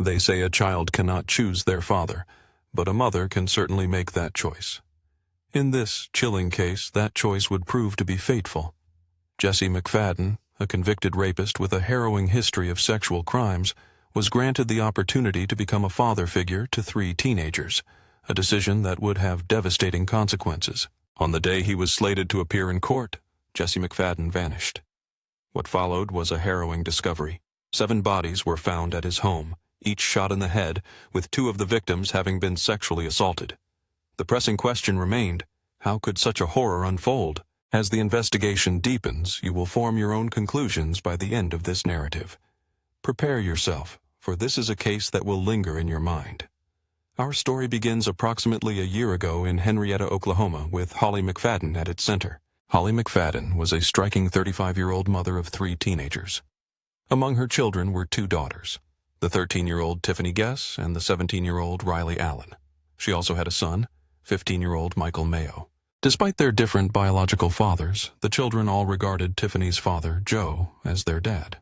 They say a child cannot choose their father, but a mother can certainly make that choice. In this chilling case, that choice would prove to be fateful. Jesse McFadden, a convicted rapist with a harrowing history of sexual crimes, was granted the opportunity to become a father figure to 3 teenagers, a decision that would have devastating consequences. On the day he was slated to appear in court, Jesse McFadden vanished. What followed was a harrowing discovery. 7 bodies were found at his home, each shot in the head, with 2 of the victims having been sexually assaulted. The pressing question remained, how could such a horror unfold? As the investigation deepens, you will form your own conclusions by the end of this narrative. Prepare yourself, for this is a case that will linger in your mind. Our story begins approximately a year ago in Henrietta, Oklahoma, with Holly McFadden at its center. Holly McFadden was a striking 35-year-old mother of 3 teenagers. Among her children were 2 daughters, the 13-year-old Tiffany Guess and the 17-year-old Riley Allen. She also had a son, 15-year-old Michael Mayo. Despite their different biological fathers, the children all regarded Tiffany's father, Joe, as their dad.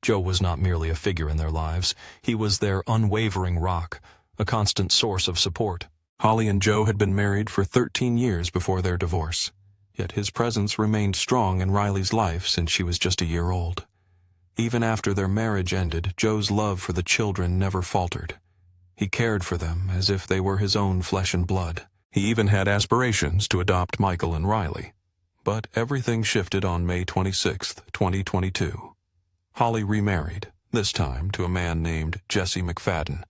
Joe was not merely a figure in their lives, he was their unwavering rock, a constant source of support. Holly and Joe had been married for 13 years before their divorce, yet his presence remained strong in Riley's life since she was just a year old. Even after their marriage ended, Joe's love for the children never faltered. He cared for them as if they were his own flesh and blood. He even had aspirations to adopt Michael and Riley. But everything shifted on May 26, 2022. Holly remarried, this time to a man named Jesse McFadden,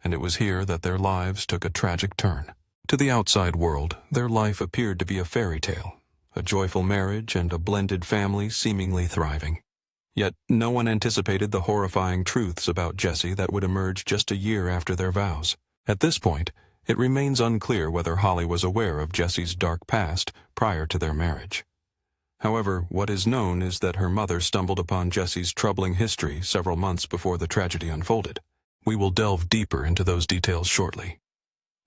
and it was here that their lives took a tragic turn. To the outside world, their life appeared to be a fairy tale, a joyful marriage and a blended family seemingly thriving. Yet no one anticipated the horrifying truths about Jesse that would emerge just a year after their vows. At this point, it remains unclear whether Holly was aware of Jesse's dark past prior to their marriage. However, what is known is that her mother stumbled upon Jesse's troubling history several months before the tragedy unfolded. We will delve deeper into those details shortly.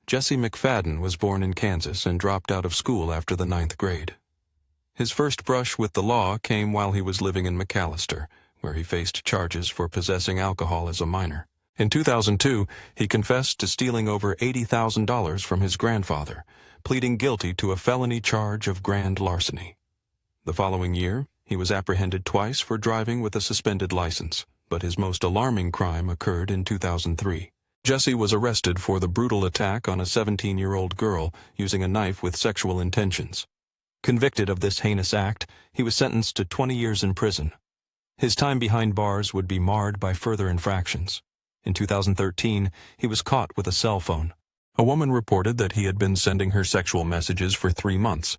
Jesse McFadden was born in Kansas and dropped out of school after the 9th grade. His first brush with the law came while he was living in McAllister, where he faced charges for possessing alcohol as a minor. In 2002, he confessed to stealing over $80,000 from his grandfather, pleading guilty to a felony charge of grand larceny. The following year, he was apprehended twice for driving with a suspended license, but his most alarming crime occurred in 2003. Jesse was arrested for the brutal attack on a 17-year-old girl using a knife with sexual intentions. Convicted of this heinous act, he was sentenced to 20 years in prison. His time behind bars would be marred by further infractions. In 2013, he was caught with a cell phone. A woman reported that he had been sending her sexual messages for 3 months.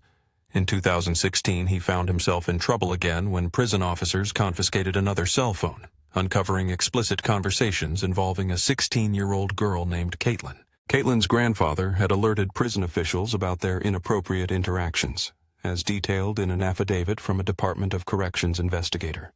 In 2016, he found himself in trouble again when prison officers confiscated another cell phone, uncovering explicit conversations involving a 16-year-old girl named Caitlin. Caitlin's grandfather had alerted prison officials about their inappropriate interactions, as detailed in an affidavit from a Department of Corrections investigator.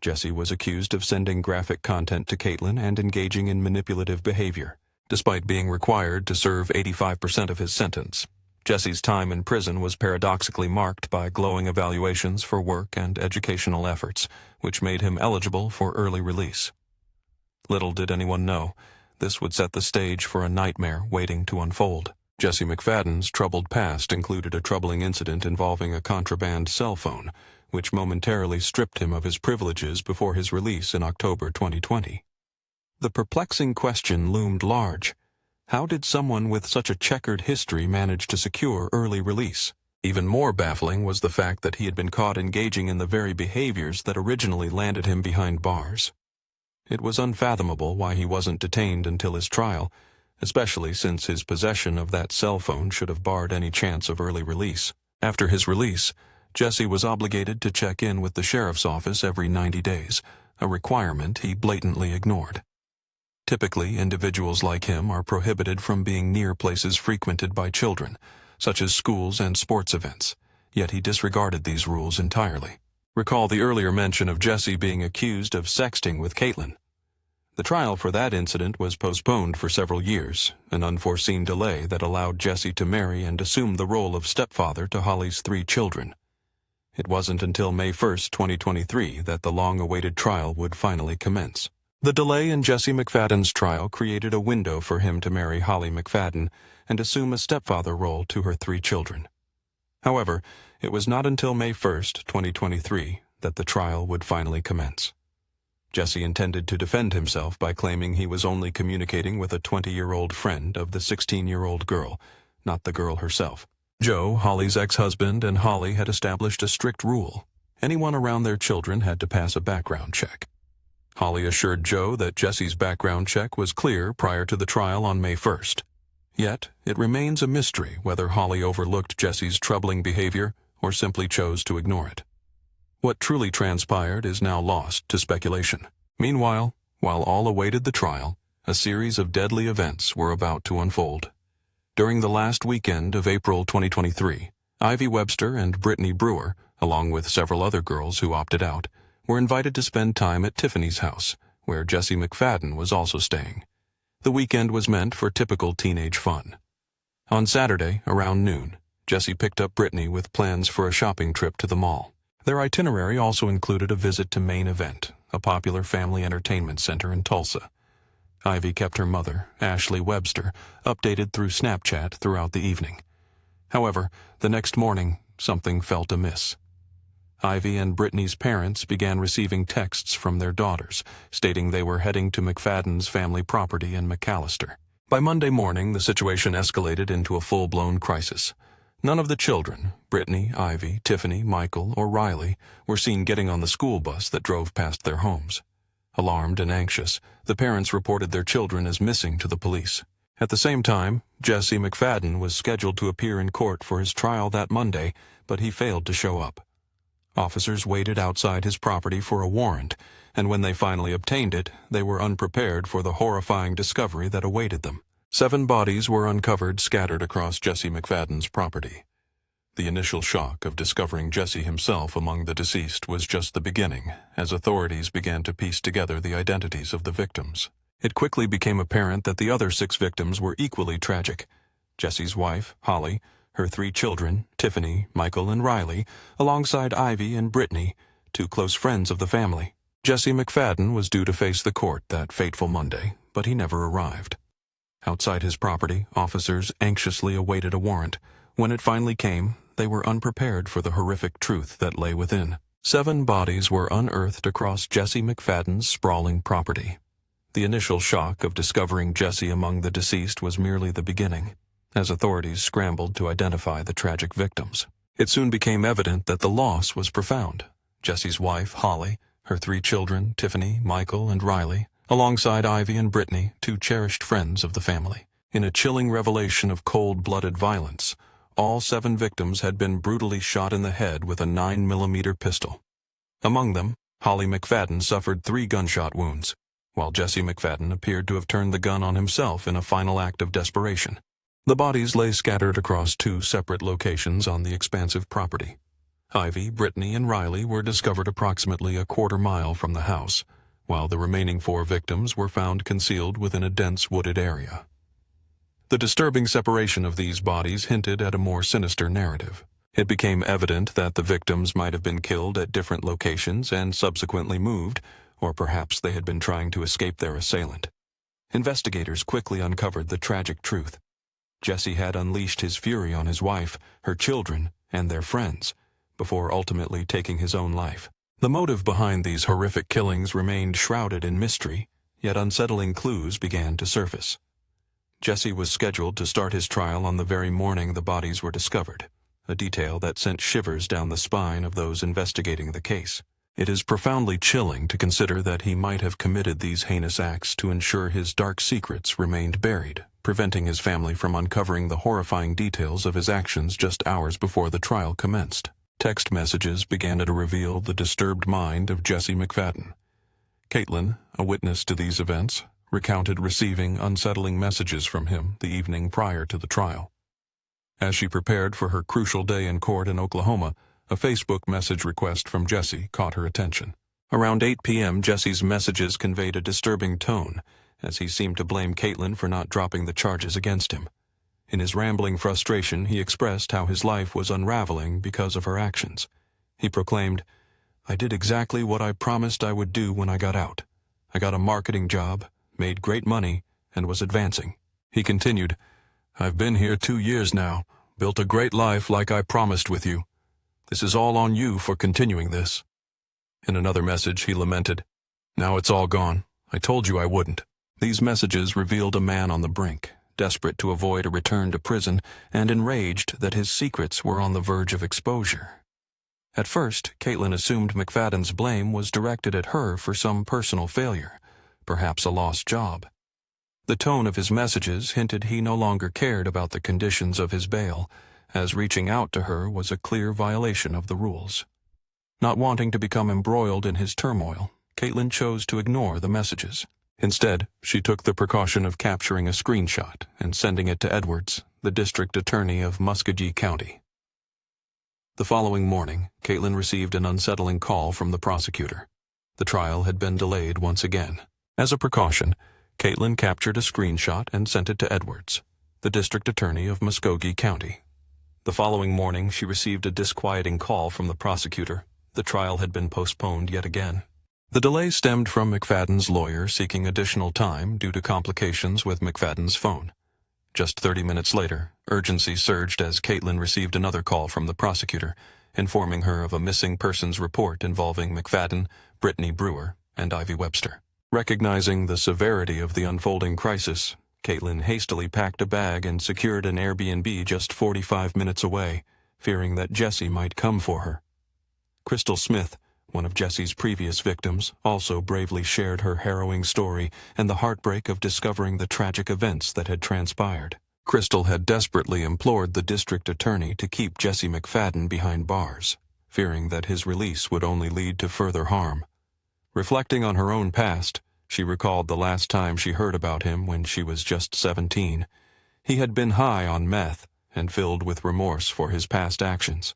Jesse was accused of sending graphic content to Caitlin and engaging in manipulative behavior, despite being required to serve 85% of his sentence. Jesse's time in prison was paradoxically marked by glowing evaluations for work and educational efforts, which made him eligible for early release. Little did anyone know, this would set the stage for a nightmare waiting to unfold. Jesse McFadden's troubled past included a troubling incident involving a contraband cell phone, which momentarily stripped him of his privileges before his release in October 2020. The perplexing question loomed large. How did someone with such a checkered history manage to secure early release? Even more baffling was the fact that he had been caught engaging in the very behaviors that originally landed him behind bars. It was unfathomable why he wasn't detained until his trial, especially since his possession of that cell phone should have barred any chance of early release. After his release, Jesse was obligated to check in with the sheriff's office every 90 days, a requirement he blatantly ignored. Typically, individuals like him are prohibited from being near places frequented by children, such as schools and sports events, yet he disregarded these rules entirely. Recall the earlier mention of Jesse being accused of sexting with Caitlin. The trial for that incident was postponed for several years, an unforeseen delay that allowed Jesse to marry and assume the role of stepfather to Holly's 3 children. It wasn't until May 1, 2023 that the long-awaited trial would finally commence. The delay in Jesse McFadden's trial created a window for him to marry Holly McFadden and assume a stepfather role to her 3 children. However, it was not until May 1st, 2023, that the trial would finally commence. Jesse intended to defend himself by claiming he was only communicating with a 20-year-old friend of the 16-year-old girl, not the girl herself. Joe, Holly's ex-husband, and Holly had established a strict rule. Anyone around their children had to pass a background check. Holly assured Joe that Jesse's background check was clear prior to the trial on May 1st. Yet, it remains a mystery whether Holly overlooked Jesse's troubling behavior or simply chose to ignore it. What truly transpired is now lost to speculation. Meanwhile, while all awaited the trial, a series of deadly events were about to unfold. During the last weekend of April 2023, Ivy Webster and Brittany Brewer, along with several other girls who opted out, were invited to spend time at Tiffany's house, where Jesse McFadden was also staying. The weekend was meant for typical teenage fun. On Saturday, around noon, Jesse picked up Brittany with plans for a shopping trip to the mall. Their itinerary also included a visit to Main Event, a popular family entertainment center in Tulsa. Ivy kept her mother, Ashley Webster, updated through Snapchat throughout the evening. However, the next morning, something felt amiss. Ivy and Brittany's parents began receiving texts from their daughters, stating they were heading to McFadden's family property in McAllister. By Monday morning, the situation escalated into a full-blown crisis. None of the children, Brittany, Ivy, Tiffany, Michael, or Riley, were seen getting on the school bus that drove past their homes. Alarmed and anxious, the parents reported their children as missing to the police. At the same time, Jesse McFadden was scheduled to appear in court for his trial that Monday, but he failed to show up. Officers waited outside his property for a warrant, and when they finally obtained it, they were unprepared for the horrifying discovery that awaited them. 7 bodies were uncovered scattered across Jesse McFadden's property. The initial shock of discovering Jesse himself among the deceased was just the beginning, as authorities began to piece together the identities of the victims. It quickly became apparent that the other 6 victims were equally tragic. Jesse's wife, Holly, her 3 children, Tiffany, Michael, and Riley, alongside Ivy and Brittany, 2 close friends of the family. Jesse McFadden was due to face the court that fateful Monday, but he never arrived. Outside his property, officers anxiously awaited a warrant. When it finally came, they were unprepared for the horrific truth that lay within. 7 bodies were unearthed across Jesse McFadden's sprawling property. The initial shock of discovering Jesse among the deceased was merely the beginning, as authorities scrambled to identify the tragic victims. It soon became evident that the loss was profound. Jesse's wife, Holly, her 3 children, Tiffany, Michael, and Riley, alongside Ivy and Brittany, 2 cherished friends of the family. In a chilling revelation of cold-blooded violence, all 7 victims had been brutally shot in the head with a 9mm pistol. Among them, Holly McFadden suffered 3 gunshot wounds, while Jesse McFadden appeared to have turned the gun on himself in a final act of desperation. The bodies lay scattered across 2 separate locations on the expansive property. Ivy, Brittany, and Riley were discovered approximately a quarter-mile from the house, while the remaining 4 victims were found concealed within a dense wooded area. The disturbing separation of these bodies hinted at a more sinister narrative. It became evident that the victims might have been killed at different locations and subsequently moved, or perhaps they had been trying to escape their assailant. Investigators quickly uncovered the tragic truth. Jesse had unleashed his fury on his wife, her children, and their friends, before ultimately taking his own life. The motive behind these horrific killings remained shrouded in mystery, yet unsettling clues began to surface. Jesse was scheduled to start his trial on the very morning the bodies were discovered, a detail that sent shivers down the spine of those investigating the case. It is profoundly chilling to consider that he might have committed these heinous acts to ensure his dark secrets remained buried, preventing his family from uncovering the horrifying details of his actions just hours before the trial commenced. Text messages began to reveal the disturbed mind of Jesse McFadden. Caitlin, a witness to these events, recounted receiving unsettling messages from him the evening prior to the trial. As she prepared for her crucial day in court in Oklahoma, a Facebook message request from Jesse caught her attention. Around 8 p.m., Jesse's messages conveyed a disturbing tone, as he seemed to blame Caitlin for not dropping the charges against him. In his rambling frustration, he expressed how his life was unraveling because of her actions. He proclaimed, "I did exactly what I promised I would do when I got out. I got a marketing job, made great money, and was advancing. He continued, I've been here 2 years now, built a great life like I promised with you. This is all on you for continuing this. In another message, he lamented, Now it's all gone. I told you I wouldn't. These messages revealed a man on the brink, desperate to avoid a return to prison and enraged that his secrets were on the verge of exposure. At first, Caitlin assumed McFadden's blame was directed at her for some personal failure, perhaps a lost job. The tone of his messages hinted he no longer cared about the conditions of his bail, as reaching out to her was a clear violation of the rules. Not wanting to become embroiled in his turmoil, Caitlin chose to ignore the messages. Instead, she took the precaution of capturing a screenshot and sending it to Edwards, the district attorney of Muskogee County. The following morning, Caitlin received an unsettling call from the prosecutor. The trial had been delayed once again. As a precaution, Caitlin captured a screenshot and sent it to Edwards, the district attorney of Muskogee County. The following morning, she received a disquieting call from the prosecutor. The trial had been postponed yet again. The delay stemmed from McFadden's lawyer seeking additional time due to complications with McFadden's phone. Just 30 minutes later, urgency surged as Caitlin received another call from the prosecutor, informing her of a missing persons report involving McFadden, Brittany Brewer, and Ivy Webster. Recognizing the severity of the unfolding crisis, Caitlin hastily packed a bag and secured an Airbnb just 45 minutes away, fearing that Jesse might come for her. Crystal Smith, one of Jesse's previous victims, also bravely shared her harrowing story and the heartbreak of discovering the tragic events that had transpired. Crystal had desperately implored the district attorney to keep Jesse McFadden behind bars, fearing that his release would only lead to further harm. Reflecting on her own past, she recalled the last time she heard about him when she was just 17. He had been high on meth and filled with remorse for his past actions.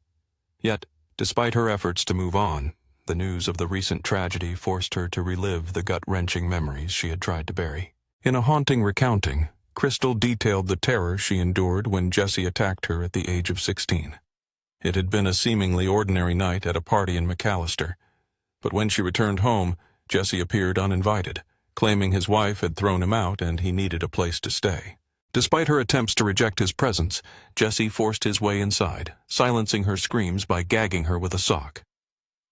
Yet, despite her efforts to move on, the news of the recent tragedy forced her to relive the gut-wrenching memories she had tried to bury. In a haunting recounting, Crystal detailed the terror she endured when Jesse attacked her at the age of 16. It had been a seemingly ordinary night at a party in McAllister, but when she returned home, Jesse appeared uninvited, claiming his wife had thrown him out and he needed a place to stay. Despite her attempts to reject his presence, Jesse forced his way inside, silencing her screams by gagging her with a sock.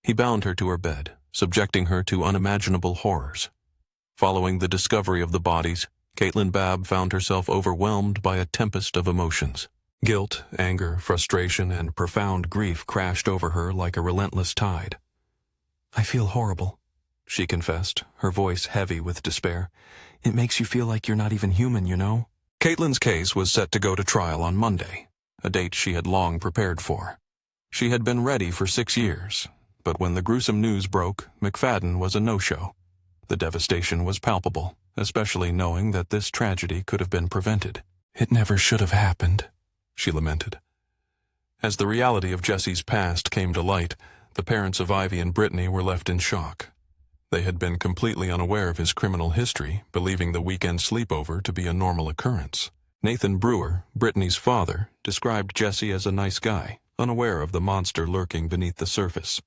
He bound her to her bed, subjecting her to unimaginable horrors. Following the discovery of the bodies, Caitlin Babb found herself overwhelmed by a tempest of emotions. Guilt, anger, frustration, and profound grief crashed over her like a relentless tide. "I feel horrible," she confessed, her voice heavy with despair. "It makes you feel like you're not even human, you know?" Caitlin's case was set to go to trial on Monday, a date she had long prepared for. She had been ready for 6 years, but when the gruesome news broke, McFadden was a no-show. The devastation was palpable, especially knowing that this tragedy could have been prevented. "It never should have happened," she lamented. As the reality of Jesse's past came to light, the parents of Ivy and Brittany were left in shock. They had been completely unaware of his criminal history, believing the weekend sleepover to be a normal occurrence. Nathan Brewer, Brittany's father, described Jesse as a nice guy, unaware of the monster lurking beneath the surface.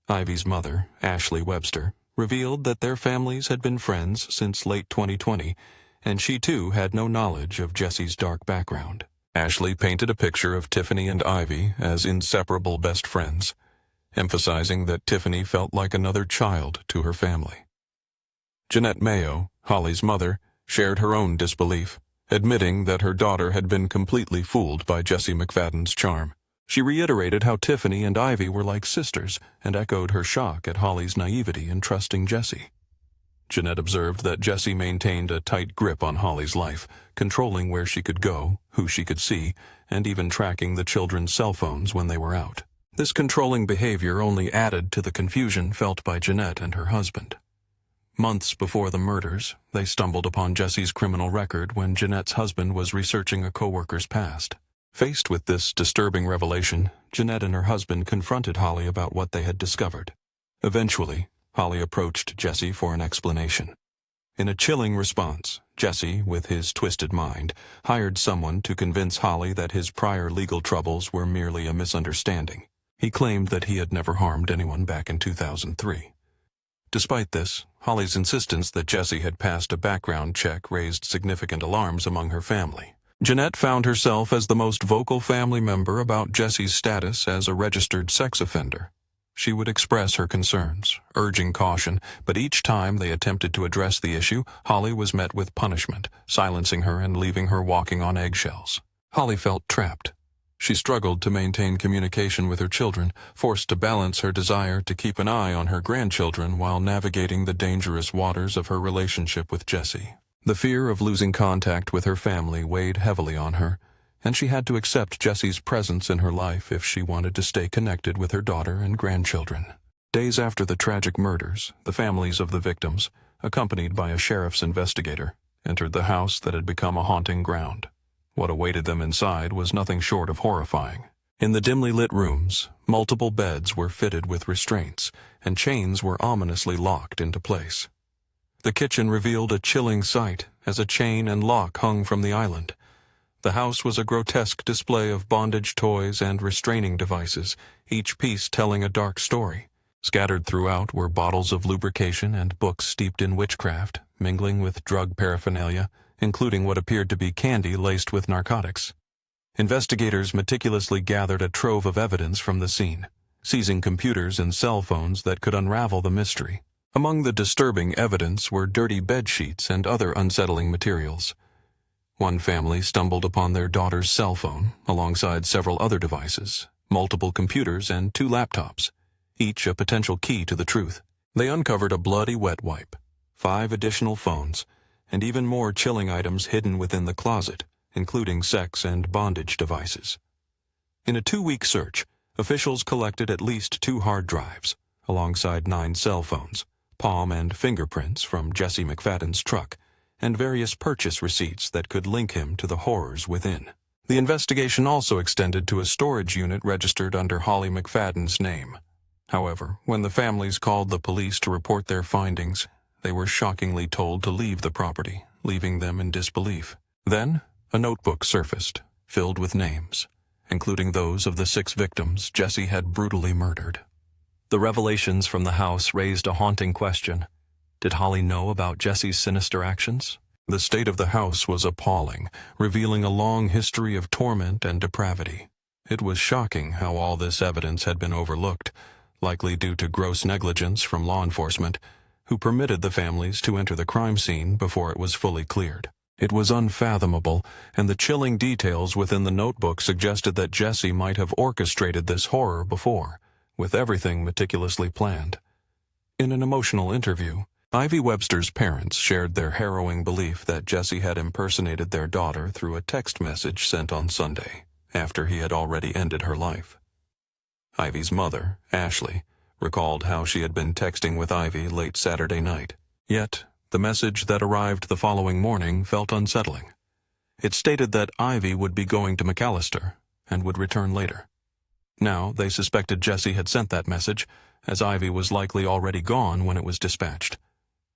Ivy's mother, Ashley Webster, revealed that their families had been friends since late 2020, and she too had no knowledge of Jesse's dark background. Ashley painted a picture of Tiffany and Ivy as inseparable best friends, emphasizing that Tiffany felt like another child to her family. Jeanette Mayo, Holly's mother, shared her own disbelief, admitting that her daughter had been completely fooled by Jesse McFadden's charm. She reiterated how Tiffany and Ivy were like sisters and echoed her shock at Holly's naivety in trusting Jesse. Jeanette observed that Jesse maintained a tight grip on Holly's life, controlling where she could go, who she could see, and even tracking the children's cell phones when they were out. This controlling behavior only added to the confusion felt by Jeanette and her husband. Months before the murders, they stumbled upon Jesse's criminal record when Jeanette's husband was researching a coworker's past. Faced with this disturbing revelation, Jeanette and her husband confronted Holly about what they had discovered. Eventually, Holly approached Jesse for an explanation. In a chilling response, Jesse, with his twisted mind, hired someone to convince Holly that his prior legal troubles were merely a misunderstanding. He claimed that he had never harmed anyone back in 2003. Despite this, Holly's insistence that Jesse had passed a background check raised significant alarms among her family. Jeanette found herself as the most vocal family member about Jesse's status as a registered sex offender. She would express her concerns, urging caution, but each time they attempted to address the issue, Holly was met with punishment, silencing her and leaving her walking on eggshells. Holly felt trapped. She struggled to maintain communication with her children, forced to balance her desire to keep an eye on her grandchildren while navigating the dangerous waters of her relationship with Jesse. The fear of losing contact with her family weighed heavily on her, and she had to accept Jesse's presence in her life if she wanted to stay connected with her daughter and grandchildren. Days after the tragic murders, the families of the victims, accompanied by a sheriff's investigator, entered the house that had become a haunting ground. What awaited them inside was nothing short of horrifying. In the dimly lit rooms, multiple beds were fitted with restraints, and chains were ominously locked into place. The kitchen revealed a chilling sight as a chain and lock hung from the island. The house was a grotesque display of bondage toys and restraining devices, each piece telling a dark story. Scattered throughout were bottles of lubrication and books steeped in witchcraft, mingling with drug paraphernalia, including what appeared to be candy laced with narcotics. Investigators meticulously gathered a trove of evidence from the scene, seizing computers and cell phones that could unravel the mystery. Among the disturbing evidence were dirty bed sheets and other unsettling materials. One family stumbled upon their daughter's cell phone, alongside several other devices, multiple computers and 2 laptops, each a potential key to the truth. They uncovered a bloody wet wipe, 5 additional phones, and even more chilling items hidden within the closet, including sex and bondage devices. In a 2-week search, officials collected at least 2 hard drives, alongside 9 cell phones, palm and fingerprints from Jesse McFadden's truck, and various purchase receipts that could link him to the horrors within. The investigation also extended to a storage unit registered under Holly McFadden's name. However, when the families called the police to report their findings, they were shockingly told to leave the property, leaving them in disbelief. Then, a notebook surfaced, filled with names, including those of the 6 victims Jesse had brutally murdered. The revelations from the house raised a haunting question. Did Holly know about Jesse's sinister actions? The state of the house was appalling, revealing a long history of torment and depravity. It was shocking how all this evidence had been overlooked, likely due to gross negligence from law enforcement, who permitted the families to enter the crime scene before it was fully cleared. It was unfathomable, and the chilling details within the notebook suggested that Jesse might have orchestrated this horror before, with everything meticulously planned. In an emotional interview, Ivy Webster's parents shared their harrowing belief that Jesse had impersonated their daughter through a text message sent on Sunday, after he had already ended her life. Ivy's mother, Ashley, recalled how she had been texting with Ivy late Saturday night. Yet, the message that arrived the following morning felt unsettling. It stated that Ivy would be going to McAllister and would return later. Now, they suspected Jesse had sent that message, as Ivy was likely already gone when it was dispatched.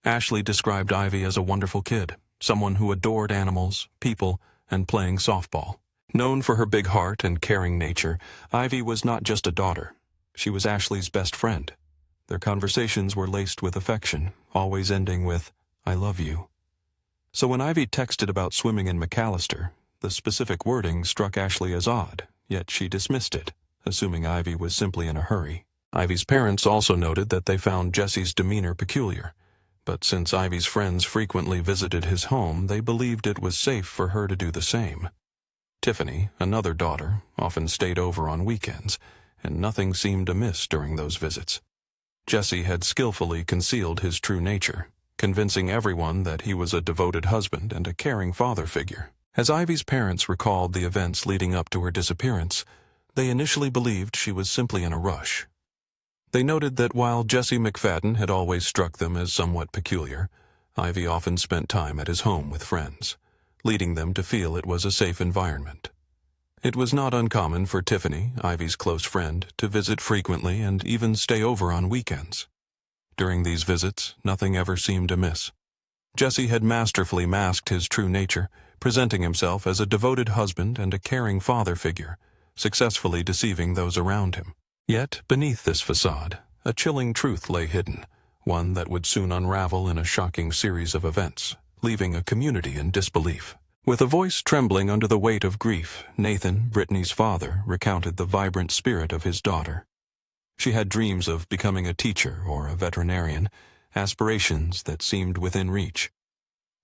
Ashley described Ivy as a wonderful kid, someone who adored animals, people, and playing softball. Known for her big heart and caring nature, Ivy was not just a daughter. She was Ashley's best friend. Their conversations were laced with affection, always ending with, "I love you." So when Ivy texted about swimming in McAllister, the specific wording struck Ashley as odd, yet she dismissed it, assuming Ivy was simply in a hurry. Ivy's parents also noted that they found Jesse's demeanor peculiar, but since Ivy's friends frequently visited his home, they believed it was safe for her to do the same. Tiffany, another daughter, often stayed over on weekends, and nothing seemed amiss during those visits. Jesse had skillfully concealed his true nature, convincing everyone that he was a devoted husband and a caring father figure. As Ivy's parents recalled the events leading up to her disappearance, they initially believed she was simply in a rush. They noted that while Jesse McFadden had always struck them as somewhat peculiar, Ivy often spent time at his home with friends, leading them to feel it was a safe environment. It was not uncommon for Tiffany, Ivy's close friend, to visit frequently and even stay over on weekends. During these visits, nothing ever seemed amiss. Jesse had masterfully masked his true nature, presenting himself as a devoted husband and a caring father figure, successfully deceiving those around him. Yet, beneath this facade, a chilling truth lay hidden, one that would soon unravel in a shocking series of events, leaving a community in disbelief. With a voice trembling under the weight of grief, Nathan, Brittany's father, recounted the vibrant spirit of his daughter. She had dreams of becoming a teacher or a veterinarian, aspirations that seemed within reach.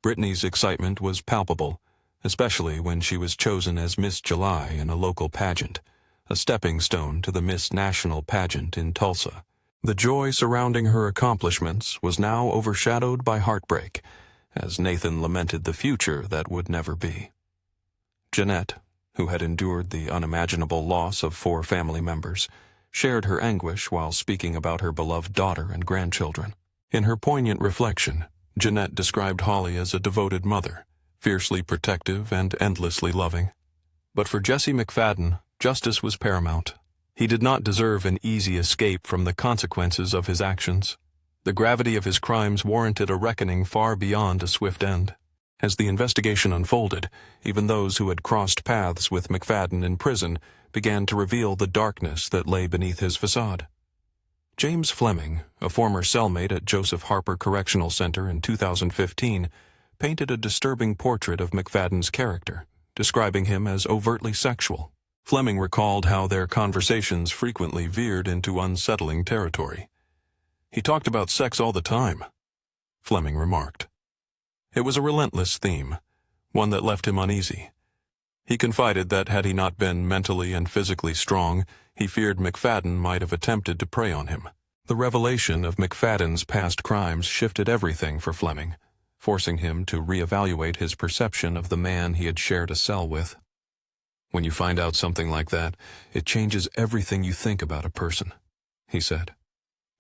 Brittany's excitement was palpable, especially when she was chosen as Miss July in a local pageant, a stepping stone to the Miss National pageant in Tulsa. The joy surrounding her accomplishments was now overshadowed by heartbreak, as Nathan lamented the future that would never be. Jeanette, who had endured the unimaginable loss of 4 family members, shared her anguish while speaking about her beloved daughter and grandchildren. In her poignant reflection, Jeanette described Holly as a devoted mother, fiercely protective and endlessly loving. But for Jesse McFadden, justice was paramount. He did not deserve an easy escape from the consequences of his actions. The gravity of his crimes warranted a reckoning far beyond a swift end. As the investigation unfolded, even those who had crossed paths with McFadden in prison began to reveal the darkness that lay beneath his facade. James Fleming, a former cellmate at Joseph Harper Correctional Center in 2015, painted a disturbing portrait of McFadden's character, describing him as overtly sexual. Fleming recalled how their conversations frequently veered into unsettling territory. "He talked about sex all the time," Fleming remarked. It was a relentless theme, one that left him uneasy. He confided that had he not been mentally and physically strong, he feared McFadden might have attempted to prey on him. The revelation of McFadden's past crimes shifted everything for Fleming, forcing him to reevaluate his perception of the man he had shared a cell with. "When you find out something like that, it changes everything you think about a person," he said.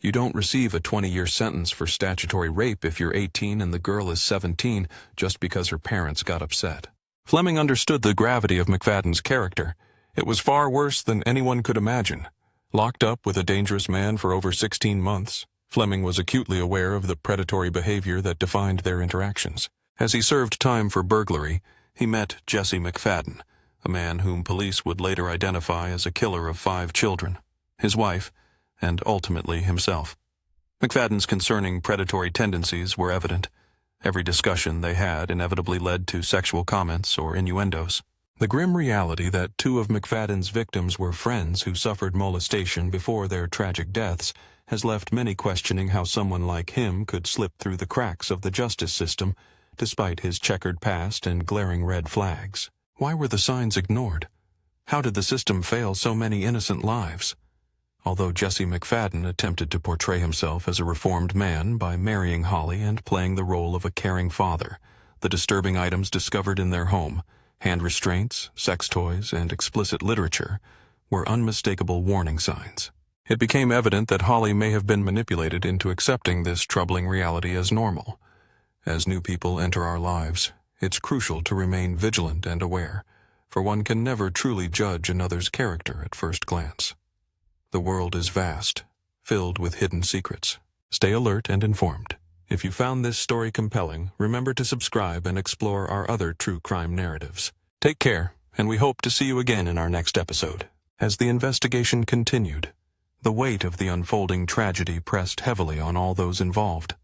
"You don't receive a 20-year sentence for statutory rape if you're 18 and the girl is 17 just because her parents got upset." Fleming understood the gravity of McFadden's character. It was far worse than anyone could imagine. Locked up with a dangerous man for over 16 months, Fleming was acutely aware of the predatory behavior that defined their interactions. As he served time for burglary, he met Jesse McFadden, a man whom police would later identify as a killer of 5 children, his wife, and ultimately himself. McFadden's concerning predatory tendencies were evident. Every discussion they had inevitably led to sexual comments or innuendos. The grim reality that 2 of McFadden's victims were friends who suffered molestation before their tragic deaths has left many questioning how someone like him could slip through the cracks of the justice system, despite his checkered past and glaring red flags. Why were the signs ignored? How did the system fail so many innocent lives? Although Jesse McFadden attempted to portray himself as a reformed man by marrying Holly and playing the role of a caring father, the disturbing items discovered in their home, hand restraints, sex toys, and explicit literature, were unmistakable warning signs. It became evident that Holly may have been manipulated into accepting this troubling reality as normal. As new people enter our lives, it's crucial to remain vigilant and aware, for one can never truly judge another's character at first glance. The world is vast, filled with hidden secrets. Stay alert and informed. If you found this story compelling, remember to subscribe and explore our other true crime narratives. Take care, and we hope to see you again in our next episode. As the investigation continued, the weight of the unfolding tragedy pressed heavily on all those involved.